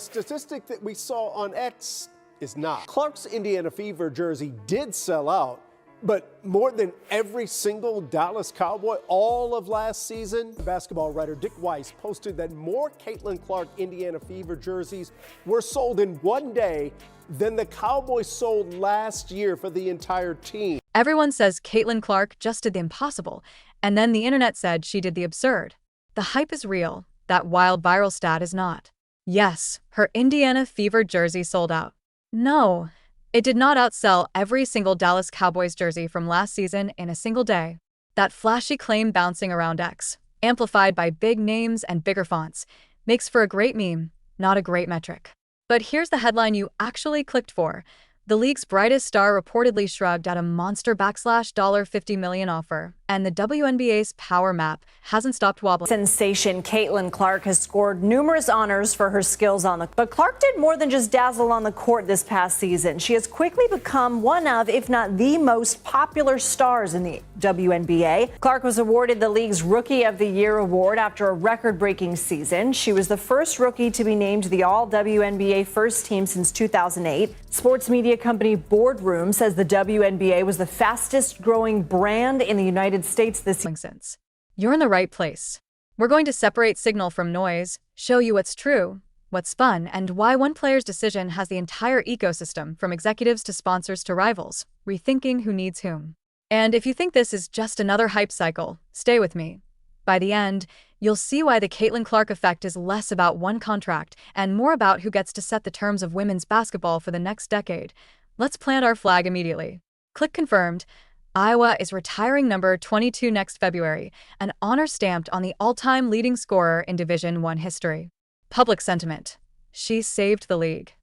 Statistic that we saw on X is not. Clark's Indiana Fever jersey did sell out, but more than every single Dallas Cowboy all of last season. Basketball writer Dick Weiss posted that more Caitlin Clark Indiana Fever jerseys were sold in one day than the Cowboys sold last year for the entire team. Everyone says Caitlin Clark just did the impossible, and then the internet said she did the absurd. The hype is real, that wild viral stat is not. Yes, her Indiana Fever jersey sold out. No, it did not outsell every single Dallas Cowboys jersey from last season in a single day. That flashy claim bouncing around X, amplified by big names and bigger fonts, makes for a great meme, not a great metric. But here's the headline you actually clicked for. The league's brightest star reportedly shrugged at a monster $50 million offer, and the WNBA's power map hasn't stopped wobbling. Sensation Caitlin Clark has scored numerous honors for her skills on the court. But Clark did more than just dazzle on the court this past season. She has quickly become one of, if not the most popular stars in the WNBA. Clark was awarded the league's Rookie of the Year award after a record-breaking season. She was the first rookie to be named the All-WNBA first team since 2008. Sports media company Boardroom says the WNBA was the fastest growing brand in the United States this year. You're in the right place. We're going to separate signal from noise, show you what's true, what's fun, and why one player's decision has the entire ecosystem, from executives to sponsors to rivals, rethinking who needs whom. And if you think this is just another hype cycle, stay with me. By the end, you'll see why the Caitlin Clark effect is less about one contract and more about who gets to set the terms of women's basketball for the next decade. Let's plant our flag immediately. Click confirmed. Iowa is retiring number 22 next February, an honor stamped on the all-time leading scorer in Division I history. Public sentiment. She saved the league.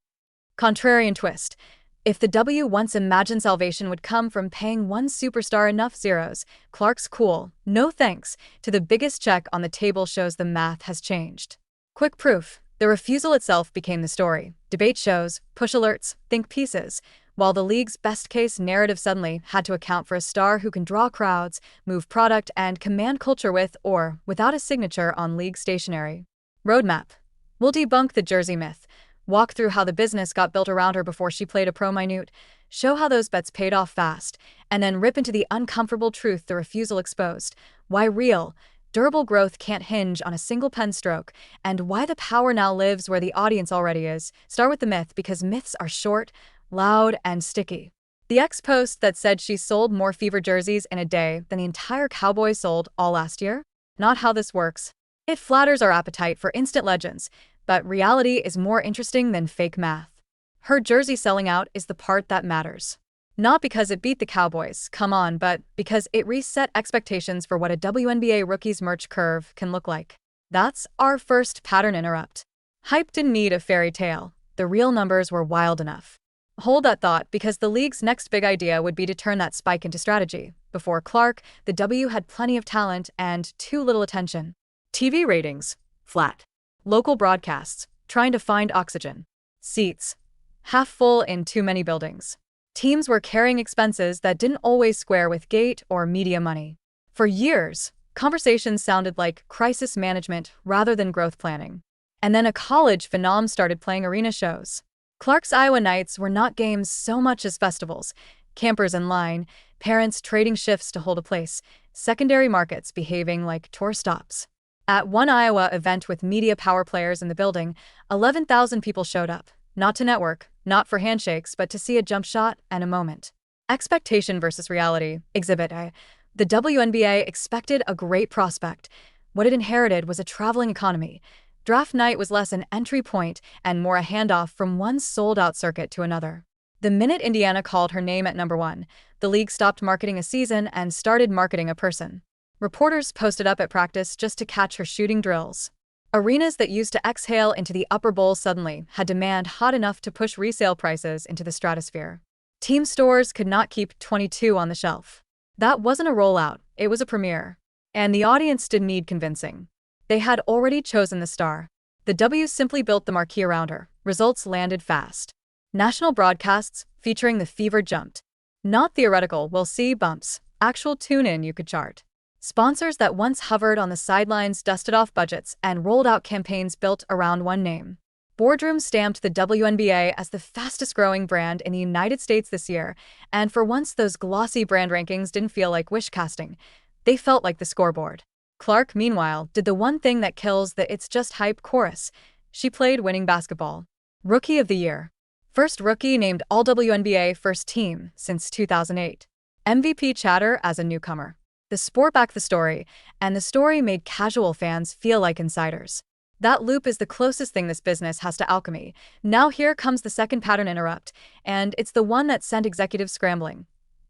Contrarian twist. If the W once imagined salvation would come from paying one superstar enough zeros, Clark's cool, no thanks, to the biggest check on the table shows the math has changed. Quick proof. The refusal itself became the story. Debate shows, push alerts, think pieces, while the league's best-case narrative suddenly had to account for a star who can draw crowds, move product, and command culture with or without a signature on league stationery. Roadmap. We'll debunk the jersey myth, walk through how the business got built around her before she played a pro minute, show how those bets paid off fast, and then rip into the uncomfortable truth the refusal exposed, why real, durable growth can't hinge on a single pen stroke, and why the power now lives where the audience already is. Start with the myth, because myths are short, loud, and sticky. The X post that said she sold more Fever jerseys in a day than the entire Cowboys sold all last year? Not how this works. It flatters our appetite for instant legends, but reality is more interesting than fake math. Her jersey selling out is the part that matters. Not because it beat the Cowboys, come on, but because it reset expectations for what a WNBA rookie's merch curve can look like. That's our first pattern interrupt. Hype didn't need a fairy tale. The real numbers were wild enough. Hold that thought, because the league's next big idea would be to turn that spike into strategy. Before Clark, the W had plenty of talent and too little attention. TV ratings, flat. Local broadcasts, trying to find oxygen. Seats, half full in too many buildings. Teams were carrying expenses that didn't always square with gate or media money. For years, conversations sounded like crisis management rather than growth planning. And then a college phenom started playing arena shows. Clark's Iowa nights were not games so much as festivals. Campers in line, parents trading shifts to hold a place, secondary markets behaving like tour stops. At one Iowa event with media power players in the building, 11,000 people showed up, not to network, not for handshakes, but to see a jump shot and a moment. Expectation versus reality. Exhibit A. The WNBA expected a great prospect. What it inherited was a traveling economy. Draft night was less an entry point and more a handoff from one sold-out circuit to another. The minute Indiana called her name at number one, the league stopped marketing a season and started marketing a person. Reporters posted up at practice just to catch her shooting drills. Arenas that used to exhale into the upper bowl suddenly had demand hot enough to push resale prices into the stratosphere. Team stores could not keep 22 on the shelf. That wasn't a rollout, it was a premiere. And the audience didn't need convincing. They had already chosen the star. The W simply built the marquee around her. Results landed fast. National broadcasts featuring the Fever jumped. Not theoretical, we'll see bumps. Actual tune-in you could chart. Sponsors that once hovered on the sidelines dusted off budgets and rolled out campaigns built around one name. Boardrooms stamped the WNBA as the fastest-growing brand in the United States this year, and for once those glossy brand rankings didn't feel like wish casting. They felt like the scoreboard. Clark, meanwhile, did the one thing that kills the "it's just hype" chorus. She played winning basketball. Rookie of the Year. First rookie named All-WNBA First Team since 2008. MVP chatter as a newcomer. The sport backed the story, and the story made casual fans feel like insiders. That loop is the closest thing this business has to alchemy. Now here comes the second pattern interrupt, and it's the one that sent executives scrambling.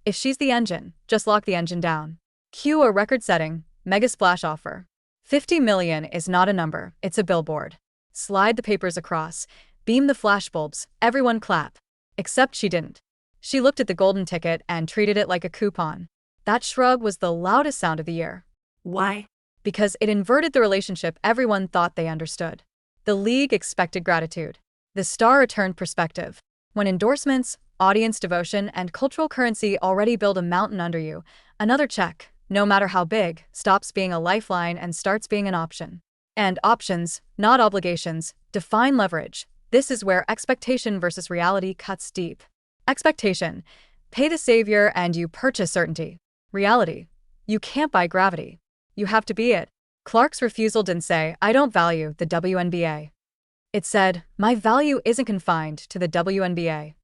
If she's the engine, just lock the engine down. Cue a record-setting, mega splash offer. $50 million is not a number, it's a billboard. Slide the papers across, beam the flashbulbs, everyone clap. Except she didn't. She looked at the golden ticket and treated it like a coupon. That shrug was the loudest sound of the year. Why? Because it inverted the relationship everyone thought they understood. The league expected gratitude. The star returned perspective. When endorsements, audience devotion, and cultural currency already build a mountain under you, another check, no matter how big, stops being a lifeline and starts being an option. And options, not obligations, define leverage. This is where expectation versus reality cuts deep. Expectation. Pay the savior and you purchase certainty. Reality. You can't buy gravity. You have to be it. Clark's refusal didn't say, "I don't value the WNBA." It said, "My value isn't confined to the WNBA."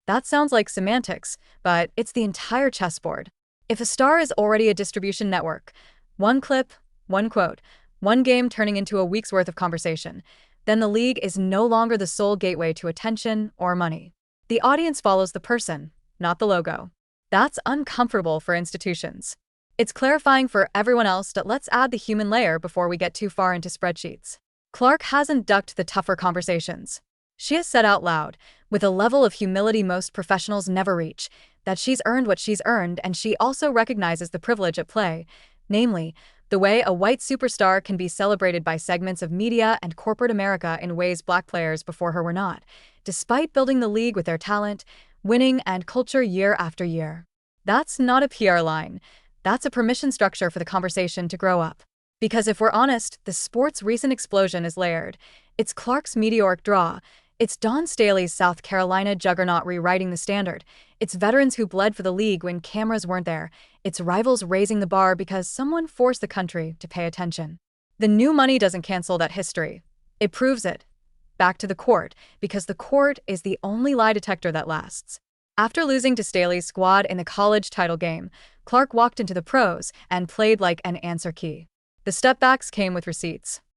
That sounds like semantics, but it's the entire chessboard. If a star is already a distribution network, one clip, one quote, one game turning into a week's worth of conversation, then the league is no longer the sole gateway to attention or money. The audience follows the person, not the logo. That's uncomfortable for institutions. It's clarifying for everyone else that let's add the human layer before we get too far into spreadsheets. Clark hasn't ducked the tougher conversations. She has said out loud, with a level of humility most professionals never reach, that she's earned what she's earned, and she also recognizes the privilege at play, namely, the way a white superstar can be celebrated by segments of media and corporate America in ways black players before her were not, despite building the league with their talent, winning, and culture year after year. That's not a PR line. That's a permission structure for the conversation to grow up. Because if we're honest, the sport's recent explosion is layered. It's Clark's meteoric draw. It's Dawn Staley's South Carolina juggernaut rewriting the standard. It's veterans who bled for the league when cameras weren't there. It's rivals raising the bar because someone forced the country to pay attention. The new money doesn't cancel that history. It proves it. Back to the court, because the court is the only lie detector that lasts. After losing to Staley's squad in the college title game, Clark walked into the pros and played like an answer key. The stepbacks came with receipts.